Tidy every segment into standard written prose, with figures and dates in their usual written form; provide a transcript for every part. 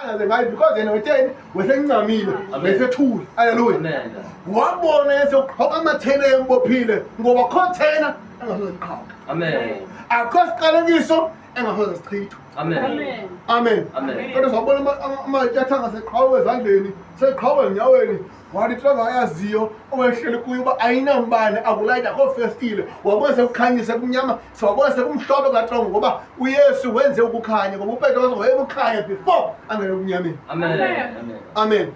angaze ngayi because yena wetheni wesencamile besethula haleluya wabona esoqhoka amathena embophile ngoba khothena angasoze iqhawuke amen akho siqalekiso engasoze sichithwe amen amen kodwa sabona amatyathanga seqhawuke ezandleni seqhawuke enyaweni wathi xa ngayaziyo owehlele kuyo uba ayinambane akulayita akho festile wabona sekukhanyisa kunyama siwabona sekumhlophe kaxongo ngoba uyesu wenze ukukhanya ngoba upetros wayebukhanya before angene kunyameni amen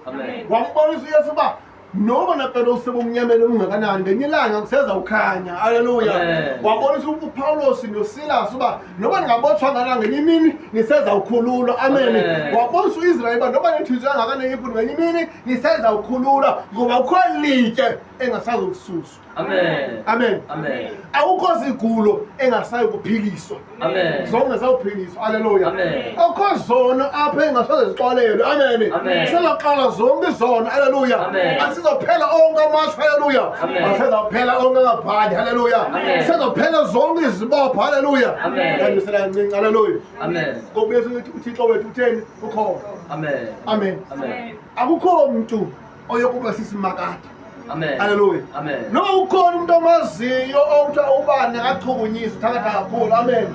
wambonisa uyesu uba noma napelo usebumnyameni ongakanani ngenye ilanga kuseza ukhanya haleluya wabonisa uPaulos noSilas uba noba ningabotshwa ngala ngenye imini niseza ukhululwa amen wabonisa uIsrael uba noba nithizwe ngakanani impilo ngenye imini niseza ukhululwa ngoba ukho litye engasazi ukususwa amen akukho sigulo engasayi kuphiliswa zonke zawuphiliswa haleluya akukho zono apha engasoze zixolelwe amen selaqala zonke izono haleluya asizophela onke amashwa haleluya asizophela onke amabhadi haleluya sizophela zonke izibopho haleluya kanti kancinci haleluya ngobese uThixo wethu utheni ukhona amen akukho umuntu oyokuba sisimakade haleluya noma ukhona umuntu omaziyo okuthiwa ubani akachukunyisa uthakatha kakhulu amen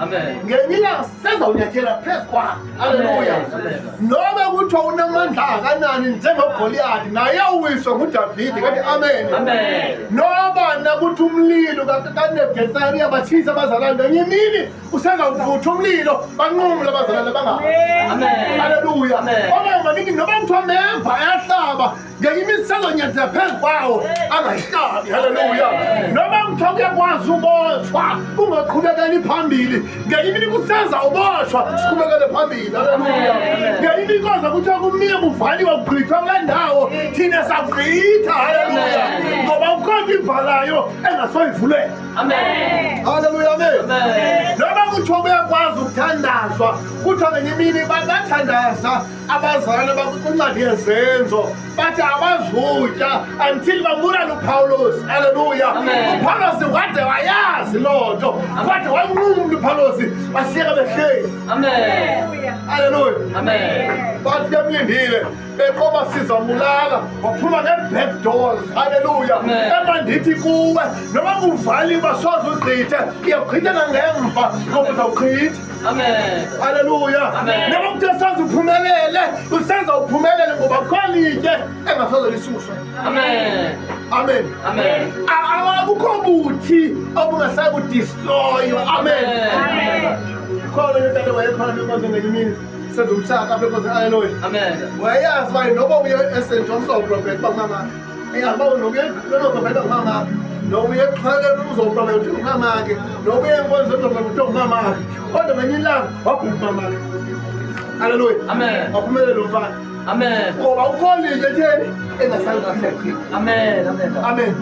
ngenye ilanga sezawunyathela phezu kwakhe haleluya noma kuthiwa unamandla akanani njengogoliyathi naye uwiswa ngudavide kanti amen noba nakuthi umlilo kaNebukadineza uyabathisa abazalwane ngenye imini usezawuvutha umlilo banqumule abazalwane bangabo haleluya oba maningi noba kuthiwa ameva ayahlaba ngenye imini sezawunyathela phezu kwawo angahlabi haleluya noma kuthiwa kuyakwazi ubotshwa ungaqhubekeli phambili ngenye imini kuseza ubotshwa siqhubekele phambili haleluya ngenye imini koza kuthiwa kumile kuvaliwe kugqithwa kule ndawo thina sagqitha haleluya ngoba ukhona ivalayo engasoyivuleka haleluya amen noma kuthiwa kuyakwazi ukuthandazwa kuthiwa ngenye imini bathandaza abazalwane bakuncwadi yezenzo bathi abazutya until bambulala uPaulos haleluya uPaulos wade wayazi loo nto kodwa wanqumla uPaulos basiyeka behleli haleluya bathi bemlindile beqoba sizambulala waphuma nge-back doors haleluya emandithi kuwe noma kuvali basoze ugqithe iyagqitha nangemva ngoba uzawugqitha haleluya noma kuthi usaze uphumelele usenza uphumelele ngoba kholitye engasoze lisuswe amen akukho buthi obungasayi kudestroywa amen khona into wayekhona ngenkonzo ngenye imini senza umshaka apha enkonzweni haleluya wayazi uba noba uye eSt John uzawuprofetha uba ngumamakhe engaba nokuye uzoprofetha ngumamakhe noba uye exhwaleni uzoprofetha uthi ngumamakhe noba uye enkonzweni uzoprofetha uthi ngumamakhe kodwa ngenye ilanga wabhubha umamakhe haleluya waphumelela umfana ngoba ukholile etheni engasayi kahle amen